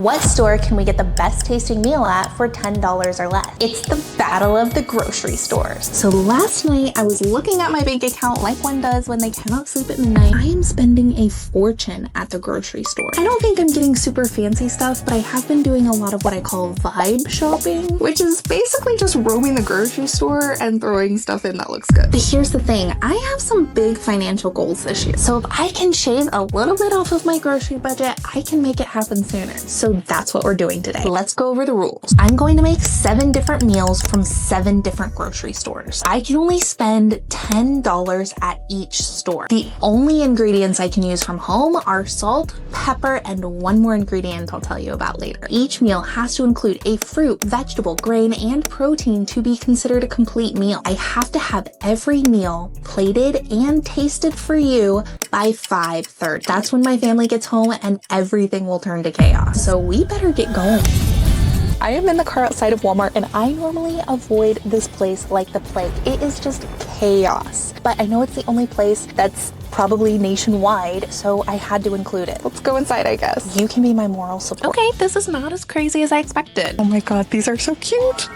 What store can we get the best tasting meal at for $10 or less? It's the battle of the grocery stores. So last night I was looking at my bank account like one does when they cannot sleep at midnight. I am spending a fortune at the grocery store. I don't think I'm getting super fancy stuff, but I have been doing a lot of what I call vibe shopping, which is basically just roaming the grocery store and throwing stuff in that looks good. But here's the thing, I have some big financial goals this year. So if I can shave a little bit off of my grocery budget, I can make it happen sooner. So that's what we're doing today. Let's go over the rules. I'm going to make 7 different meals from 7 different grocery stores. I can only spend $10 at each store. The only ingredients I can use from home are salt, pepper, and one more ingredient I'll tell you about later. Each meal has to include a fruit, vegetable, grain, and protein to be considered a complete meal. I have to have every meal plated and tasted for you by 5:30. That's when my family gets home and everything will turn to chaos. So we better get going. I am in the car outside of Walmart and I normally avoid this place like the plague. It is just chaos. But I know it's the only place that's probably nationwide, so I had to include it. Let's go inside, I guess. You can be my moral support. Okay, this is not as crazy as I expected. Oh my god, these are so cute.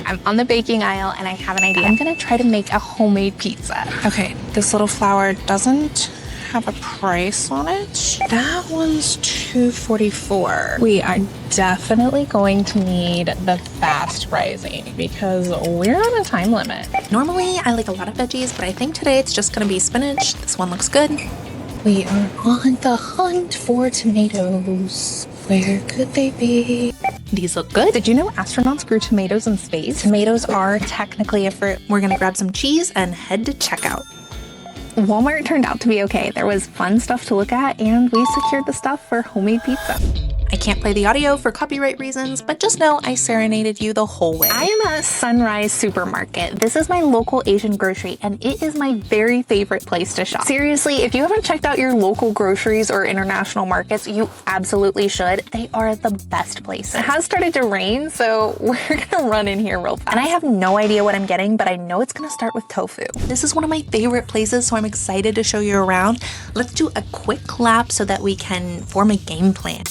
I'm on the baking aisle and I have an idea. I'm gonna try to make a homemade pizza. Okay, this little flour doesn't have a price on it. That one's $2.44. We are definitely going to need the fast rising because we're on a time limit. Normally I like a lot of veggies, but I think today it's just gonna be spinach. This one looks good. We are on the hunt for tomatoes. Where could they be? These look good. Did you know astronauts grew tomatoes in space? Tomatoes are technically a fruit. We're gonna grab some cheese and head to checkout. Walmart turned out to be okay. There was fun stuff to look at and we secured the stuff for homemade pizza. I can't play the audio for copyright reasons, but just know I serenaded you the whole way. I am at Sunrise Supermarket. This is my local Asian grocery and it is my very favorite place to shop. Seriously, if you haven't checked out your local groceries or international markets, you absolutely should. They are the best places. It has started to rain, so we're gonna run in here real fast. And I have no idea what I'm getting, but I know it's gonna start with tofu. This is one of my favorite places, so I'm excited to show you around. Let's do a quick lap so that we can form a game plan.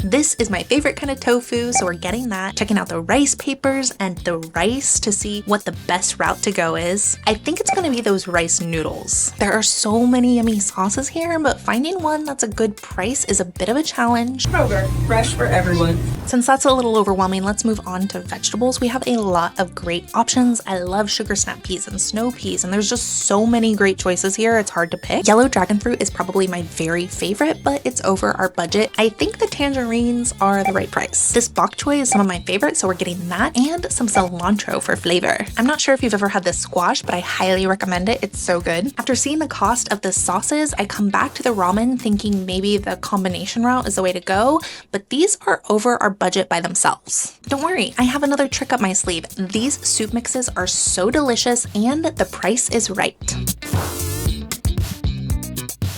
This is my favorite kind of tofu, so we're getting that. Checking out the rice papers and the rice to see what the best route to go is. I think it's gonna be those rice noodles. There are so many yummy sauces here, but finding one that's a good price is a bit of a challenge. Kroger, fresh for everyone. Since that's a little overwhelming, let's move on to vegetables. We have a lot of great options. I love sugar snap peas and snow peas, and there's just so many great choices here, it's hard to pick. Yellow dragon fruit is probably my very favorite, but it's over our budget. I think the tangerines are the right price. This bok choy is some of my favorites, so we're getting that, and some cilantro for flavor. I'm not sure if you've ever had this squash, but I highly recommend it. It's so good. After seeing the cost of the sauces, I come back to the ramen thinking maybe the combination route is the way to go, but these are over our budget by themselves. Don't worry, I have another trick up my sleeve. These soup mixes are so delicious and the price is right.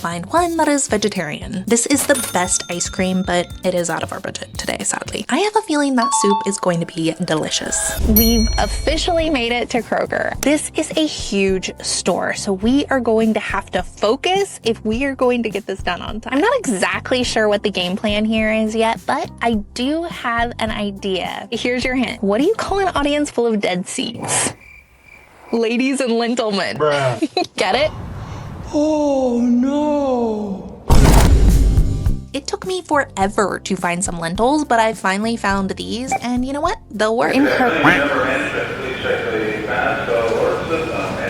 Find one that is vegetarian. This is the best ice cream, but it is out of our budget today, sadly. I have a feeling that soup is going to be delicious. We've officially made it to Kroger. This is a huge store, so we are going to have to focus if we are going to get this done on time. I'm not exactly sure what the game plan here is yet, but I do have an idea. Here's your hint. What do you call an audience full of dead seats? Ladies and gentlemen. Get it? Oh no! It took me forever to find some lentils, but I finally found these, and you know what? They'll work.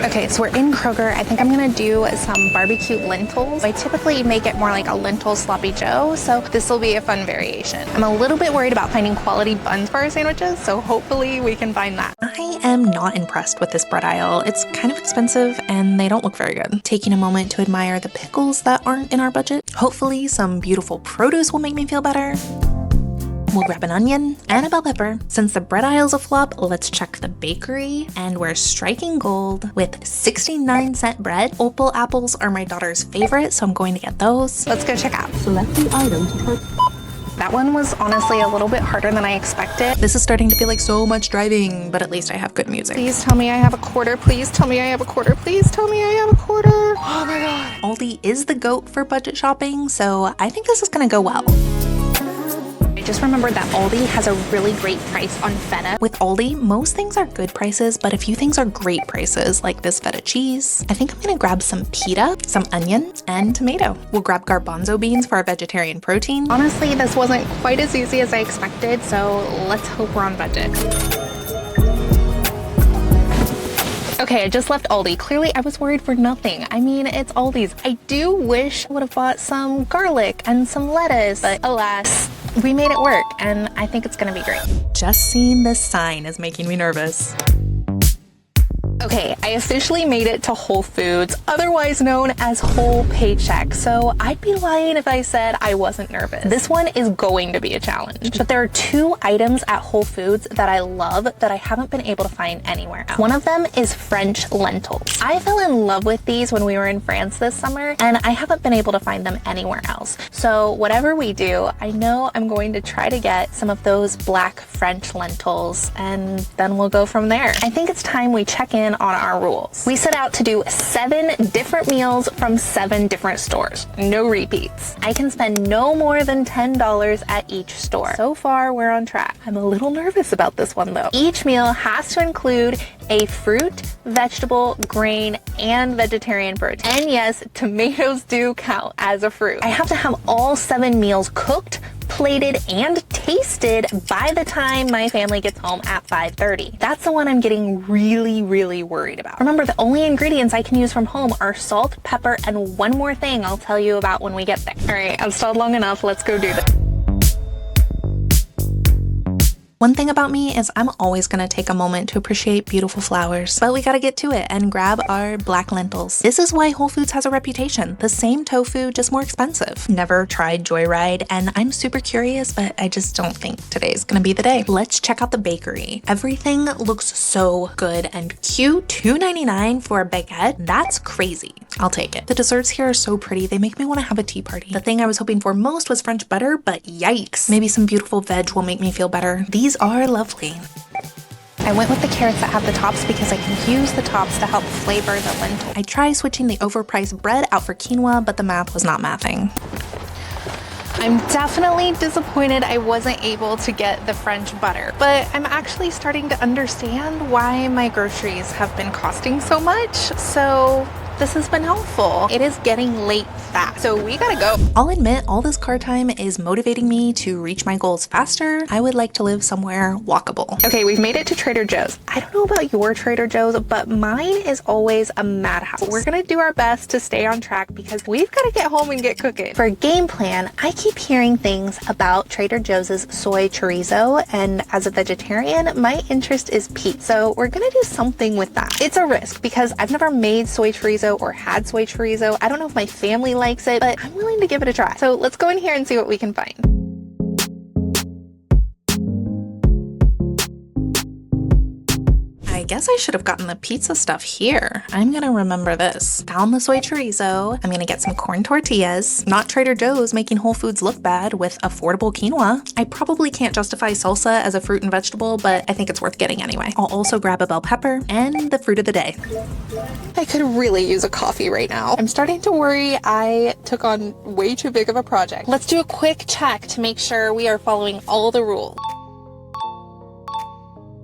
Okay, so we're in Kroger. I think I'm gonna do some barbecue lentils. I typically make it more like a lentil sloppy joe, so this will be a fun variation. I'm a little bit worried about finding quality buns for our sandwiches, so hopefully we can find that. I am not impressed with this bread aisle. It's kind of expensive and they don't look very good. Taking a moment to admire the pickles that aren't in our budget. Hopefully some beautiful produce will make me feel better. We'll grab an onion and a bell pepper. Since the bread aisle's a flop, let's check the bakery, and we're striking gold with 69-cent bread. Opal apples are my daughter's favorite, so I'm going to get those. Let's go check out. Select the item to purchase. That one was honestly a little bit harder than I expected. This is starting to feel like so much driving, but at least I have good music. Please tell me I have a quarter. Please tell me I have a quarter. Please tell me I have a quarter. Oh my God. Aldi is the GOAT for budget shopping, so I think this is gonna go well. I just remembered that Aldi has a really great price on feta. With Aldi, most things are good prices, but a few things are great prices, like this feta cheese. I think I'm gonna grab some pita, some onion, and tomato. We'll grab garbanzo beans for our vegetarian protein. Honestly, this wasn't quite as easy as I expected, so let's hope we're on budget. Okay, I just left Aldi. Clearly, I was worried for nothing. I mean, it's Aldi's. I do wish I would have bought some garlic and some lettuce, but alas, we made it work, and I think it's gonna be great. Just seeing this sign is making me nervous. Okay, I officially made it to Whole Foods, otherwise known as Whole Paycheck, so I'd be lying if I said I wasn't nervous. This one is going to be a challenge, but there are two items at Whole Foods that I love that I haven't been able to find anywhere else. One of them is French lentils. I fell in love with these when we were in France this summer, and I haven't been able to find them anywhere else. So whatever we do, I know I'm going to try to get some of those black French lentils, and then we'll go from there. I think it's time we check in on our rules. We set out to do 7 different meals from 7 different stores. No repeats. I can spend no more than $10 at each store. So far, we're on track. I'm a little nervous about this one though. Each meal has to include a fruit, vegetable, grain, and vegetarian protein. And yes, tomatoes do count as a fruit. I have to have all 7 meals cooked, plated, and tasted by the time my family gets home at 5:30. That's the one I'm getting really worried about. Remember, the only ingredients I can use from home are salt, pepper, and one more thing I'll tell you about when we get there. All right, I've stalled long enough. Let's go do this. One thing about me is I'm always gonna take a moment to appreciate beautiful flowers, but we gotta get to it and grab our black lentils. This is why Whole Foods has a reputation. The same tofu, just more expensive. Never tried Joyride, and I'm super curious, but I just don't think today's gonna be the day. Let's check out the bakery. Everything looks so good and cute. $2.99 for a baguette? That's crazy. I'll take it. The desserts here are so pretty. They make me want to have a tea party. The thing I was hoping for most was French butter, but yikes. Maybe some beautiful veg will make me feel better. These are lovely. I went with the carrots that have the tops because I can use the tops to help flavor the lentil. I tried switching the overpriced bread out for quinoa, but the math was not mathing. I'm definitely disappointed I wasn't able to get the French butter, but I'm actually starting to understand why my groceries have been costing so much, so this has been helpful. It is getting late fast, so we gotta go. I'll admit, all this car time is motivating me to reach my goals faster. I would like to live somewhere walkable. Okay, we've made it to Trader Joe's. I don't know about your Trader Joe's, but mine is always a madhouse. We're gonna do our best to stay on track because we've gotta get home and get cooking. For a game plan, I keep hearing things about Trader Joe's soy chorizo, and as a vegetarian, my interest is piqued. So we're gonna do something with that. It's a risk because I've never made soy chorizo or had soy chorizo. I don't know if my family likes it, but I'm willing to give it a try. So let's go in here and see what we can find. I guess I should have gotten the pizza stuff here. I'm gonna remember this. Found the soy chorizo. I'm gonna get some corn tortillas. Not Trader Joe's making Whole Foods look bad with affordable quinoa. I probably can't justify salsa as a fruit and vegetable, but I think it's worth getting anyway. I'll also grab a bell pepper and the fruit of the day. I could really use a coffee right now. I'm starting to worry I took on way too big of a project. Let's do a quick check to make sure we are following all the rules.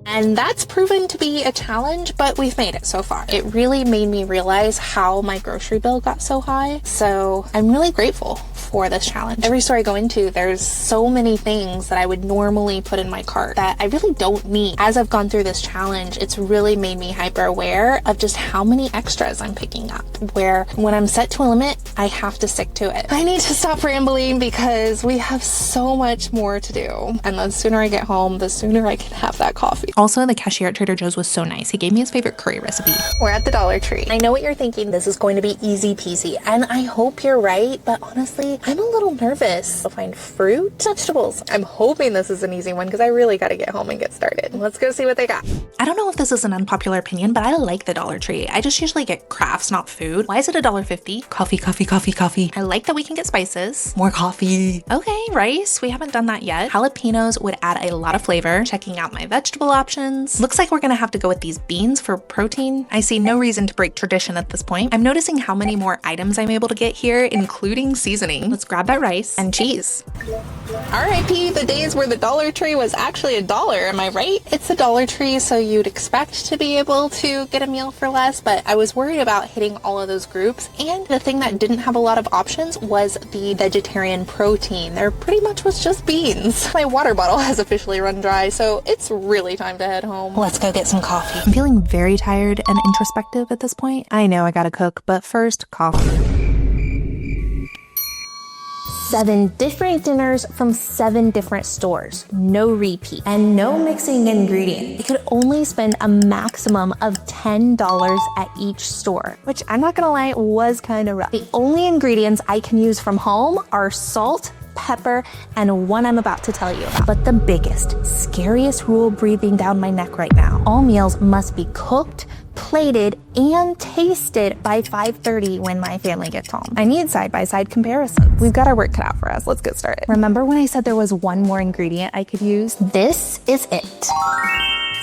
And that's proven to be a challenge, but we've made it so far. It really made me realize how my grocery bill got so high. So I'm really grateful for this challenge. Every store I go into, there's so many things that I would normally put in my cart that I really don't need. As I've gone through this challenge, it's really made me hyper aware of just how many extras I'm picking up, where when I'm set to a limit, I have to stick to it. I need to stop rambling because we have so much more to do. And the sooner I get home, the sooner I can have that coffee. Also, the cashier at Trader Joe's was so nice. He gave me his favorite curry recipe. We're at the Dollar Tree. I know what you're thinking. This is going to be easy peasy, and I hope you're right, but honestly, honestly, I'm a little nervous. I'll find fruit, vegetables. I'm hoping this is an easy one because I really got to get home and get started. Let's go see what they got. I don't know if this is an unpopular opinion, but I like the Dollar Tree. I just usually get crafts, not food. Why is it $1.50? Coffee, coffee, coffee, coffee. I like that we can get spices. More coffee. Okay, rice. We haven't done that yet. Jalapenos would add a lot of flavor. Checking out my vegetable options. Looks like we're gonna have to go with these beans for protein. I see no reason to break tradition at this point. I'm noticing how many more items I'm able to get here, including seasoning. Let's grab that rice and cheese. RIP the days where the Dollar Tree was actually $1, am I right? It's a Dollar Tree, so you'd expect to be able to get a meal for less, but I was worried about hitting all of those groups, and the thing that didn't have a lot of options was the vegetarian protein. There pretty much was just beans. My water bottle has officially run dry, so it's really time to head home. Let's go get some coffee. I'm feeling very tired and introspective at this point. I know I gotta cook, but first, coffee. 7 different dinners from 7 different stores. No repeat and no mixing ingredients. You could only spend a maximum of $10 at each store, which I'm not gonna lie, was kind of rough. The only ingredients I can use from home are salt, pepper, and one I'm about to tell you about. But the biggest, scariest rule breathing down my neck right now: all meals must be cooked, plated, and tasted by 5:30 when my family gets home. I need side-by-side comparisons. We've got our work cut out for us. Let's get started. Remember when I said there was one more ingredient I could use? This is it.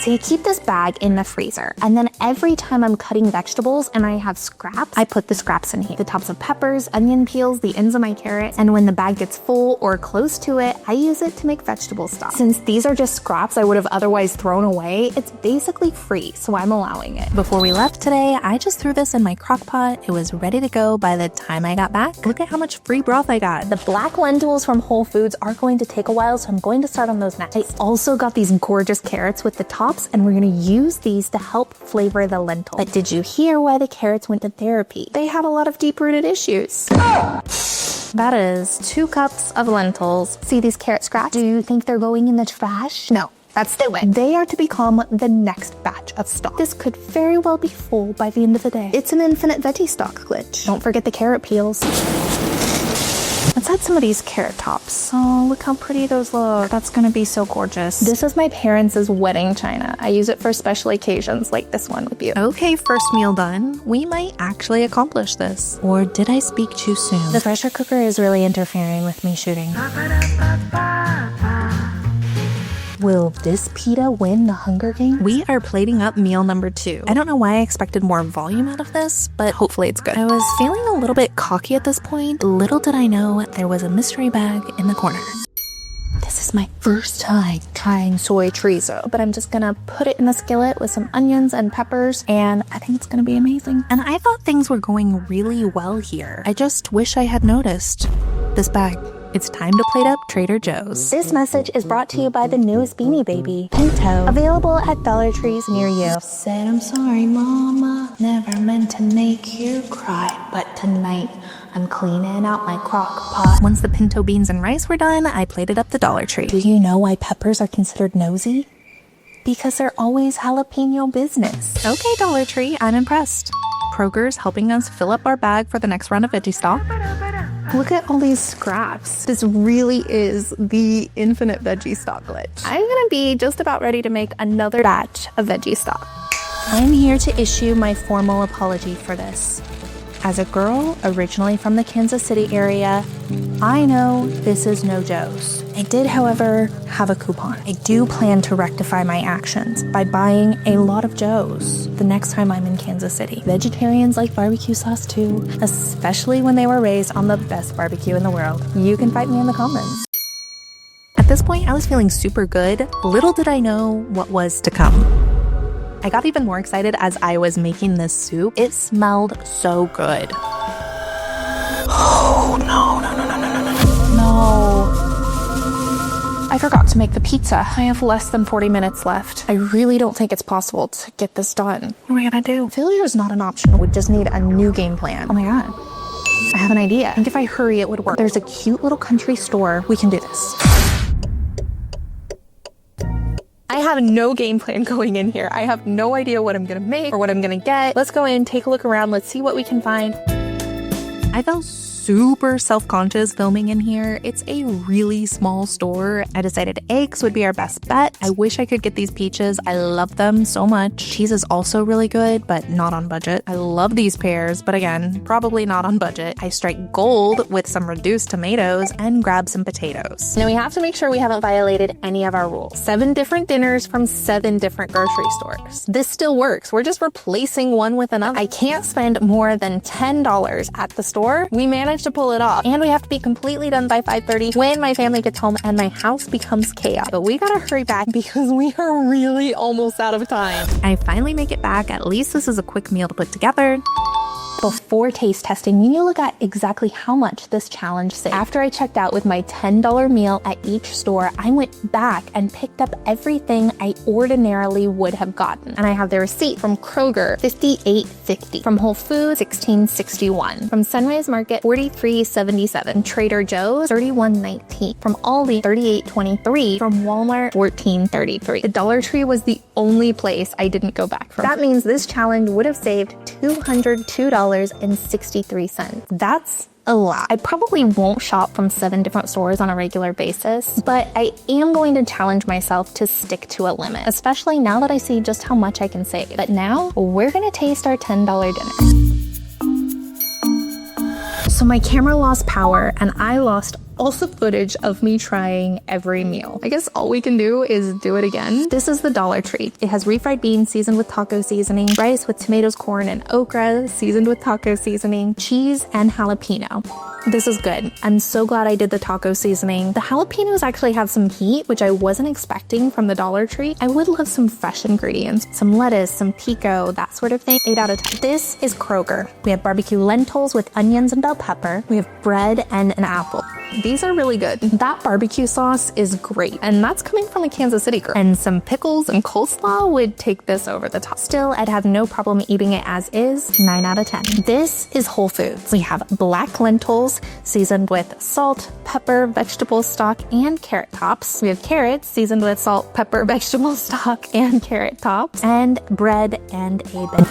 So I keep this bag in the freezer, and then every time I'm cutting vegetables and I have scraps, I put the scraps in here. The tops of peppers, onion peels, the ends of my carrots, and when the bag gets full or close to it, I use it to make vegetable stock. Since these are just scraps I would have otherwise thrown away, it's basically free, so I'm allowing it. Before we left today, I just threw this in my crock pot. It was ready to go by the time I got back. Look at how much free broth I got. The black lentils from Whole Foods are going to take a while, so I'm going to start on those next. I also got these gorgeous carrots with the tops, and we're gonna use these to help flavor the lentil. But did you hear why the carrots went to therapy? They had a lot of deep-rooted issues. That is 2 cups of lentils. See these carrot scraps? Do you think they're going in the trash? No. That's the way. They are to become the next batch of stock. This could very well be full by the end of the day. It's an infinite veggie stock glitch. Don't forget the carrot peels. Let's add some of these carrot tops. Oh, look how pretty those look. That's gonna be so gorgeous. This is my parents' wedding china. I use it for special occasions like this one with you. Okay, first meal done. We might actually accomplish this. Or did I speak too soon? The pressure cooker is really interfering with me shooting. Will this pita win the Hunger Games? We are plating up meal number 2. I don't know why I expected more volume out of this, but hopefully it's good. I was feeling a little bit cocky at this point. Little did I know there was a mystery bag in the corner. This is my first time trying soy chorizo, but I'm just gonna put it in a skillet with some onions and peppers, and I think it's gonna be amazing. And I thought things were going really well here. I just wish I had noticed this bag. It's time to plate up Trader Joe's. This message is brought to you by the newest Beanie Baby, Pinto. Available at Dollar Trees near you. Said I'm sorry, Mama. Never meant to make you cry. But tonight, I'm cleaning out my crock pot. Once the pinto beans and rice were done, I plated up the Dollar Tree. Do you know why peppers are considered nosy? Because they're always jalapeno business. Okay, Dollar Tree, I'm impressed. Kroger's helping us fill up our bag for the next round of veggie stock. Look at all these scraps. This really is the infinite veggie stock glitch. I'm gonna be just about ready to make another batch of veggie stock. I'm here to issue my formal apology for this. As a girl originally from the Kansas City area, I know this is no Joe's. I did, however, have a coupon. I do plan to rectify my actions by buying a lot of Joe's the next time I'm in Kansas City. Vegetarians like barbecue sauce too, especially when they were raised on the best barbecue in the world. You can fight me in the comments. At this point, I was feeling super good. Little did I know what was to come. I got even more excited as I was making this soup. It smelled so good. Oh, no. I forgot to make the pizza. I have less than 40 minutes left. I really don't think it's possible to get this done. What am I gonna do? Failure is not an option. We just need a new game plan. Oh my God. I have an idea. I think if I hurry, it would work. There's a cute little country store. We can do this. I have no game plan going in here. I have no idea what I'm gonna make or what I'm gonna get. Let's go in, take a look around. Let's see what we can find. I felt super self-conscious filming in here. It's a really small store. I decided eggs would be our best bet. I wish I could get these peaches. I love them so much. Cheese is also really good, but not on budget. I love these pears, but again, probably not on budget. I strike gold with some reduced tomatoes and grab some potatoes. Now we have to make sure we haven't violated any of our rules. 7 different dinners from 7 different grocery stores. This still works. We're just replacing one with another. I can't spend more than $10 at the store. We managed to pull it off, and we have to be completely done by 5:30 when my family gets home and my house becomes chaos. But we gotta hurry back because we are really almost out of time. I finally make it back. At least this is a quick meal to put together. Before taste testing, we need to look at exactly how much this challenge saved. After I checked out with my $10 meal at each store, I went back and picked up everything I ordinarily would have gotten. And I have the receipt from Kroger, $58.50. From Whole Foods, $16.61. From Sunrise Market, $43.77. Trader Joe's, $31.19. From Aldi, $38.23. From Walmart, $14.33. The Dollar Tree was the only place I didn't go back from. That means this challenge would have saved $202.63. That's a lot. I probably won't shop from 7 different stores on a regular basis, but I am going to challenge myself to stick to a limit, especially now that I see just how much I can save. But now we're gonna taste our $10 dinner. So my camera lost power and I lost all the footage of me trying every meal. I guess all we can do is do it again. This is the Dollar Tree. It has refried beans seasoned with taco seasoning, rice with tomatoes, corn, and okra seasoned with taco seasoning, cheese, and jalapeno. This is good. I'm so glad I did the taco seasoning. The jalapenos actually have some heat, which I wasn't expecting from the Dollar Tree. I would love some fresh ingredients, some lettuce, some pico, that sort of thing. 8 out of 10. This is Kroger. We have barbecue lentils with onions and bell pepper. We have bread and an apple. These are really good. That barbecue sauce is great, and that's coming from a Kansas City girl. And some pickles and coleslaw would take this over the top. Still, I'd have no problem eating it as is. 9 out of 10. This is Whole Foods. We have black lentils seasoned with salt, pepper, vegetable stock, and carrot tops. We have carrots seasoned with salt, pepper, vegetable stock, and carrot tops, and bread and a bit.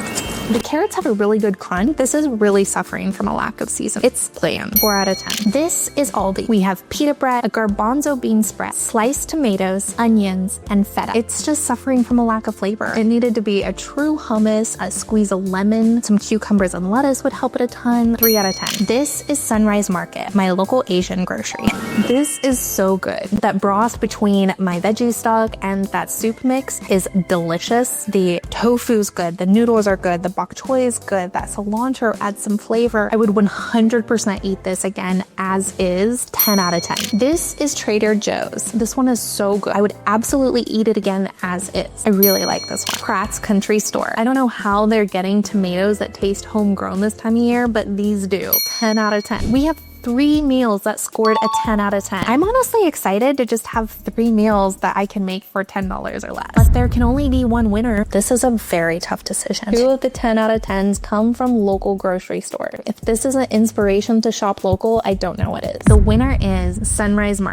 The carrots have a really good crunch. This is really suffering from a lack of seasoning. It's bland. 4 out of 10. This is Aldi. We have pita bread, a garbanzo bean spread, sliced tomatoes, onions, and feta. It's just suffering from a lack of flavor. It needed to be a true hummus, a squeeze of lemon, some cucumbers and lettuce would help it a ton. 3 out of 10. This is Sunrise Market, my local Asian grocery. This is so good. That broth between my veggie stock and that soup mix is delicious. The tofu's good. The noodles are good. The bok choy is good. That cilantro adds some flavor. I would 100% eat this again as is. 10 out of 10. This is Trader Joe's. This one is so good. I would absolutely eat it again as is. I really like this one. Pratt's Country Store. I don't know how they're getting tomatoes that taste homegrown this time of year, but these do. 10 out of 10. We have 3 meals that scored a 10 out of 10. I'm honestly excited to just have 3 meals that I can make for $10 or less. But there can only be one winner. This is a very tough decision. 2 of the 10 out of 10s come from local grocery stores. If this isn't inspiration to shop local, I don't know what is. The winner is Sunrise Market.